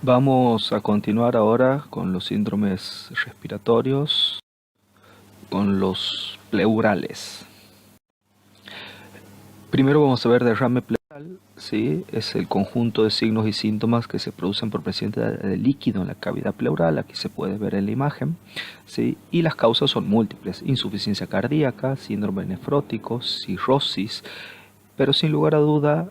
Vamos a continuar ahora con los síndromes respiratorios, con los pleurales. Primero vamos a ver derrame pleural, ¿sí? Es el conjunto de signos y síntomas que se producen por presencia de líquido en la cavidad pleural, aquí se puede ver en la imagen, ¿sí? Y las causas son múltiples: insuficiencia cardíaca, síndrome nefrótico, cirrosis, pero sin lugar a duda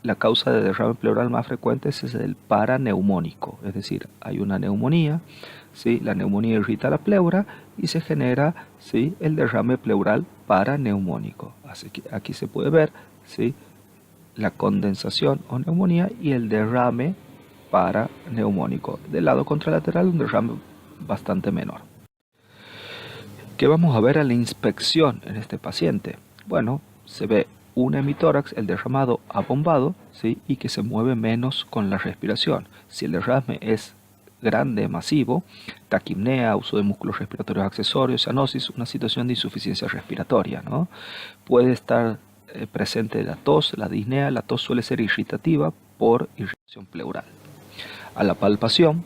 la causa de derrame pleural más frecuente es el paraneumónico, es decir, hay una neumonía, ¿sí? La neumonía irrita la pleura y se genera, ¿sí?, el derrame pleural paraneumónico. Así que aquí se puede ver, ¿sí?, la condensación o neumonía y el derrame paraneumónico. Del lado contralateral, un derrame bastante menor. ¿Qué vamos a ver a la inspección en este paciente? Bueno, se ve un hemitórax, el derramado abombado, ¿sí?, y que se mueve menos con la respiración. Si el derrame es grande, masivo, taquipnea, uso de músculos respiratorios accesorios, cianosis, una situación de insuficiencia respiratoria, ¿no? Puede estar presente la tos, la disnea. La tos suele ser irritativa por irritación pleural. A la palpación,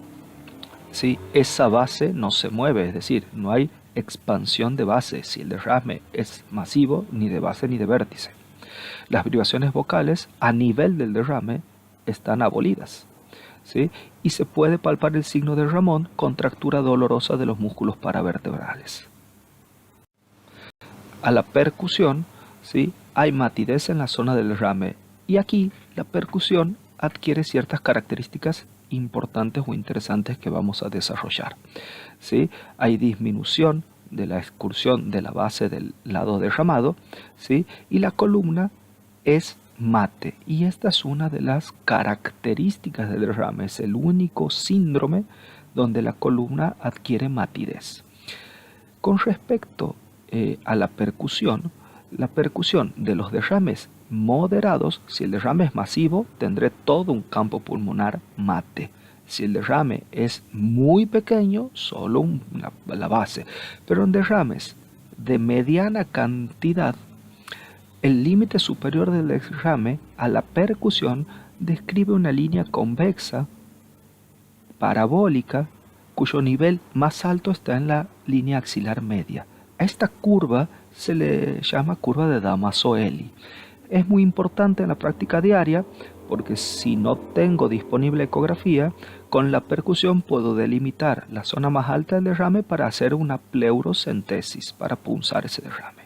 ¿sí?, esa base no se mueve, es decir, no hay expansión de base si el derrame es masivo, ni de base ni de vértice. Las vibraciones vocales a nivel del derrame están abolidas, ¿sí? Y se puede palpar el signo de Ramón, contractura dolorosa de los músculos paravertebrales. A la percusión, ¿sí?, hay matidez en la zona del derrame, y aquí la percusión adquiere ciertas características importantes o interesantes que vamos a desarrollar, ¿sí? Hay disminución de la excursión de la base del lado derramado, ¿sí?, y la columna es mate, y esta es una de las características del derrame. Es el único síndrome donde la columna adquiere matidez. Con respecto a la percusión de los derrames moderados, si el derrame es masivo, tendré todo un campo pulmonar mate. Si el derrame es muy pequeño, solo la base. Pero en derrames de mediana cantidad, el límite superior del derrame a la percusión describe una línea convexa, parabólica, cuyo nivel más alto está en la línea axilar media. A esta curva se le llama curva de Damaso-Eli. Es muy importante en la práctica diaria porque si no tengo disponible ecografía, con la percusión puedo delimitar la zona más alta del derrame para hacer una pleurocentesis, para punzar ese derrame.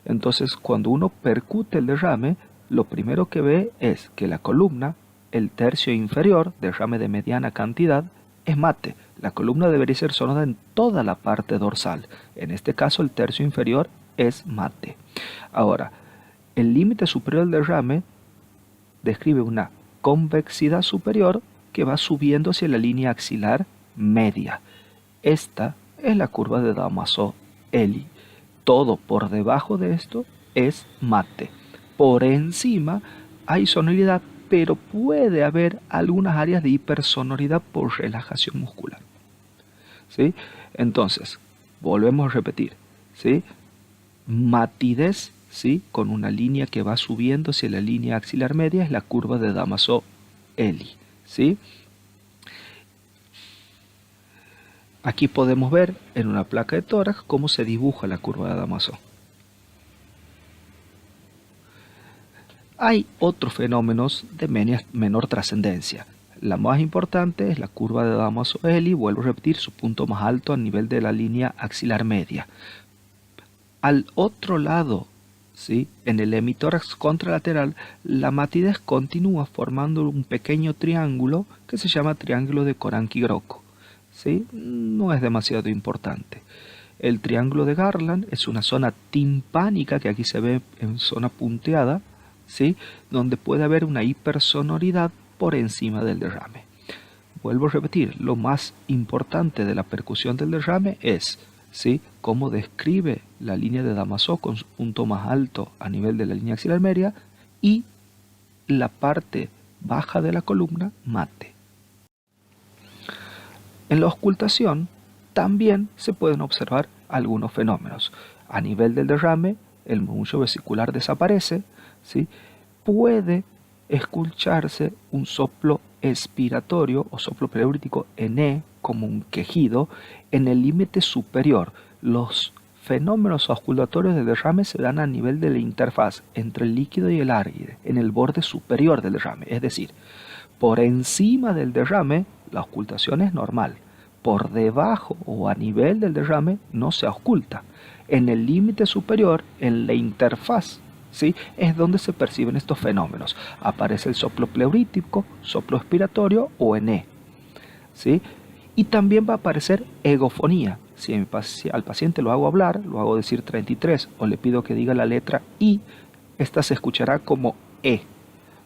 Entonces, cuando uno percute el derrame, lo primero que ve es que la columna, el tercio inferior, derrame de mediana cantidad, es mate. La columna debería ser sonada en toda la parte dorsal. En este caso, el tercio inferior es mate. Ahora, el límite superior del derrame describe una convexidad superior que va subiendo hacia la línea axilar media. Esta es la curva de Damaso-Eli. Todo por debajo de esto es mate. Por encima hay sonoridad, pero puede haber algunas áreas de hipersonoridad por relajación muscular, ¿sí? Entonces, volvemos a repetir, ¿sí? Matidez, ¿sí?, con una línea que va subiendo hacia la línea axilar media, es la curva de Damaso-Eli, ¿sí? Aquí podemos ver en una placa de tórax cómo se dibuja la curva de Damaso. Hay otros fenómenos de menor trascendencia. La más importante es la curva de Damaso-Eli, vuelvo a repetir, su punto más alto a nivel de la línea axilar media. Al otro lado, ¿sí?, en el hemitórax contralateral, la matidez continúa formando un pequeño triángulo que se llama triángulo de Coranqui-Groco, ¿sí? No es demasiado importante. El triángulo de Garland es una zona timpánica que aquí se ve en zona punteada, ¿sí?, donde puede haber una hipersonoridad por encima del derrame. Vuelvo a repetir, lo más importante de la percusión del derrame es, ¿sí?, cómo describe la línea de Damaso con su punto más alto a nivel de la línea axilar media y la parte baja de la columna mate. En la auscultación también se pueden observar algunos fenómenos. A nivel del derrame, el murmullo vesicular desaparece, ¿sí? Puede escucharse un soplo expiratorio o soplo pleurítico en E, como un quejido, en el límite superior. Los fenómenos auscultatorios del derrame se dan a nivel de la interfaz entre el líquido y el aire, en el borde superior del derrame. Es decir, por encima del derrame, la auscultación es normal. Por debajo o a nivel del derrame no se ausculta. En el límite superior, en la interfaz, ¿sí?, es donde se perciben estos fenómenos. Aparece el soplo pleurítico, soplo expiratorio o en E, ¿sí? Y también va a aparecer egofonía. Si al paciente lo hago hablar, lo hago decir 33 o le pido que diga la letra I, esta se escuchará como E.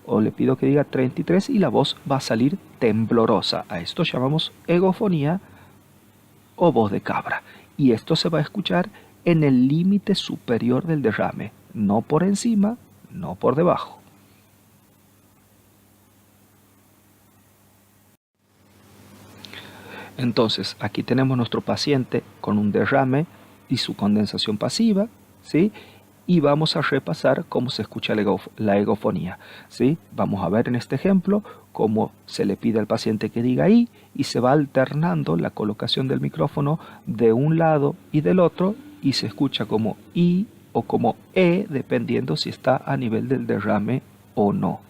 O le pido que diga 33 y la voz va a salir temblorosa. A esto llamamos egofonía o voz de cabra. Y esto se va a escuchar en el límite superior del derrame, no por encima, no por debajo. Entonces, aquí tenemos nuestro paciente con un derrame y su condensación pasiva, ¿sí? Y vamos a repasar cómo se escucha la egofonía, ¿sí? Vamos a ver en este ejemplo cómo se le pide al paciente que diga I y se va alternando la colocación del micrófono de un lado y del otro y se escucha como I o como E dependiendo si está a nivel del derrame o no.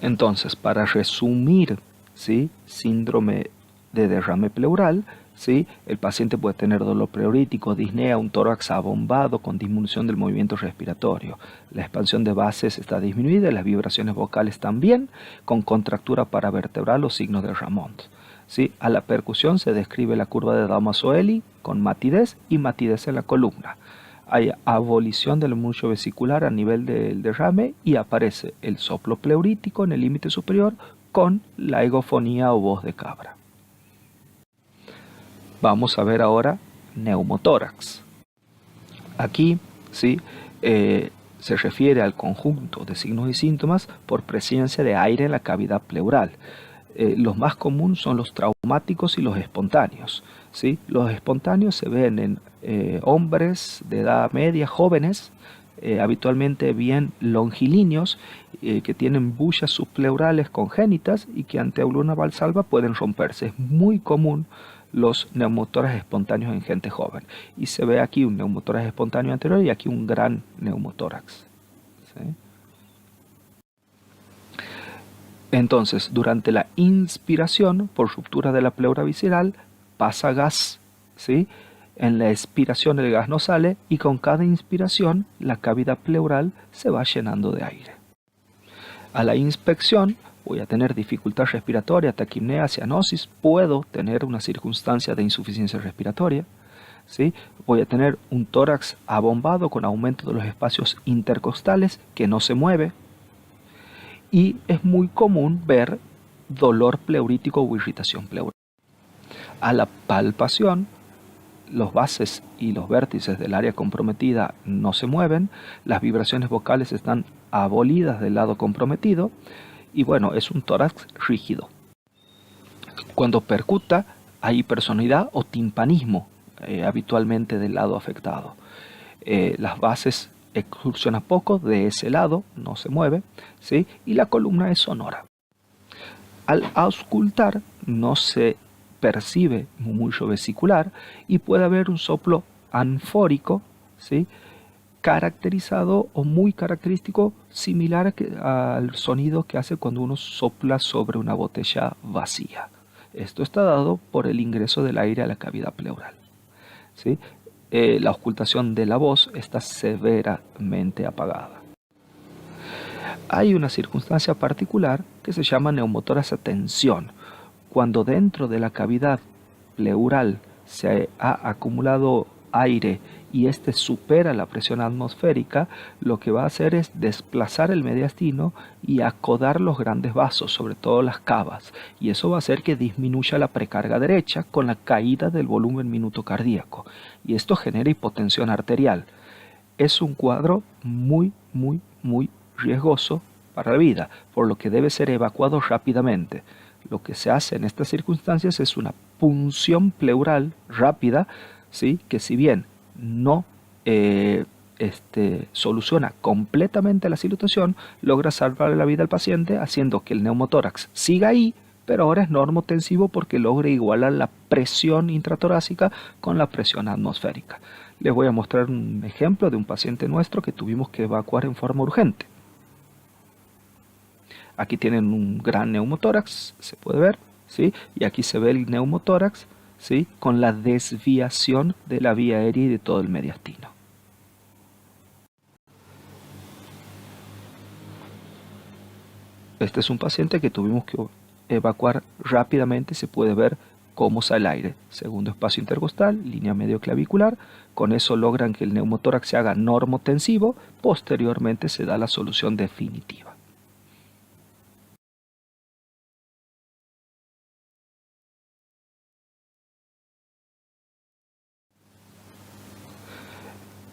Entonces, para resumir, ¿sí?, síndrome de derrame pleural, ¿sí?, el paciente puede tener dolor pleurítico, disnea, un tórax abombado con disminución del movimiento respiratorio. La expansión de bases está disminuida, las vibraciones vocales también, con contractura paravertebral o signos de Ramond. ¿Sí? A la percusión se describe la curva de Damaso-Eli con matidez y matidez en la columna. Hay abolición del murmullo vesicular a nivel del derrame y aparece el soplo pleurítico en el límite superior con la egofonía o voz de cabra. Vamos a ver ahora neumotórax. Aquí, ¿sí?, se refiere al conjunto de signos y síntomas por presencia de aire en la cavidad pleural. Los más comunes son los traumáticos y los espontáneos, ¿sí? Los espontáneos se ven en hombres de edad media, jóvenes, habitualmente bien longilíneos, que tienen bullas subpleurales congénitas y que ante una valsalva pueden romperse. Es muy común los neumotórax espontáneos en gente joven. Y se ve aquí un neumotórax espontáneo anterior y aquí un gran neumotórax, ¿sí? Entonces, durante la inspiración, por ruptura de la pleura visceral, pasa gas, ¿sí? En la expiración el gas no sale y con cada inspiración la cavidad pleural se va llenando de aire. A la inspección voy a tener dificultad respiratoria, taquipnea, cianosis, puedo tener una circunstancia de insuficiencia respiratoria, ¿sí? Voy a tener un tórax abombado con aumento de los espacios intercostales que no se mueve. Y es muy común ver dolor pleurítico o irritación pleural. A la palpación, los bases y los vértices del área comprometida no se mueven, las vibraciones vocales están abolidas del lado comprometido y bueno, es un tórax rígido. Cuando percuta hay hipersonidad o timpanismo habitualmente del lado afectado. Las bases excursiona poco de ese lado, no se mueve, ¿sí? Y la columna es sonora. Al auscultar no se percibe murmullo vesicular y puede haber un soplo anfórico, ¿sí?, caracterizado o muy característico, similar al sonido que hace cuando uno sopla sobre una botella vacía. Esto está dado por el ingreso del aire a la cavidad pleural, ¿sí? La auscultación de la voz está severamente apagada. Hay una circunstancia particular que se llama neumotórax a tensión. Cuando dentro de la cavidad pleural se ha acumulado aire y este supera la presión atmosférica, lo que va a hacer es desplazar el mediastino y acodar los grandes vasos, sobre todo las cavas, y eso va a hacer que disminuya la precarga derecha con la caída del volumen minuto cardíaco, y esto genera hipotensión arterial. Es un cuadro muy riesgoso para la vida, por lo que debe ser evacuado rápidamente. Lo que se hace en estas circunstancias es una punción pleural rápida, ¿sí? Que si bien no soluciona completamente la situación, logra salvar la vida al paciente haciendo que el neumotórax siga ahí, pero ahora es normotensivo porque logra igualar la presión intratorácica con la presión atmosférica. Les voy a mostrar un ejemplo de un paciente nuestro que tuvimos que evacuar en forma urgente. Aquí tienen un gran neumotórax, se puede ver, ¿sí? Y aquí se ve el neumotórax, ¿sí? Con la desviación de la vía aérea y de todo el mediastino. Este es un paciente que tuvimos que evacuar rápidamente. Se puede ver cómo sale el aire. Segundo espacio intercostal, línea medio clavicular. Con eso logran que el neumotórax se haga normotensivo. Posteriormente se da la solución definitiva.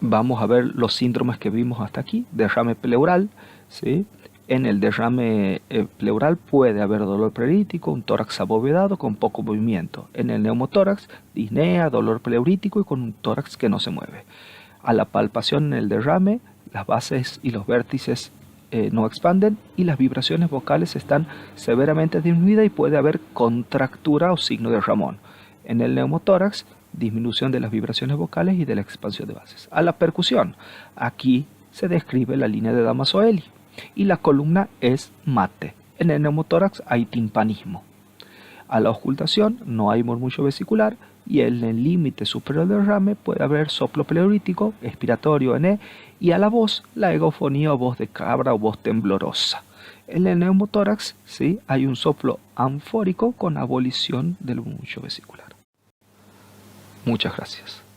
Vamos a ver los síndromes que vimos hasta aquí. Derrame pleural, ¿sí? En el derrame pleural puede haber dolor pleurítico, un tórax abovedado con poco movimiento. En el neumotórax, disnea, dolor pleurítico y con un tórax que no se mueve. A la palpación en el derrame, las bases y los vértices no expanden y las vibraciones vocales están severamente disminuidas y puede haber contractura o signo de Ramón. En el neumotórax, disminución de las vibraciones vocales y de la expansión de bases. A la percusión, aquí se describe la línea de Damaso-Eli y la columna es mate. En el neumotórax hay timpanismo. A la auscultación no hay murmullo vesicular y en el límite superior del derrame puede haber soplo pleurítico, expiratorio en E, y a la voz la egofonía o voz de cabra o voz temblorosa. En el neumotórax, ¿sí? Hay un soplo anfórico con abolición del murmullo vesicular. Muchas gracias.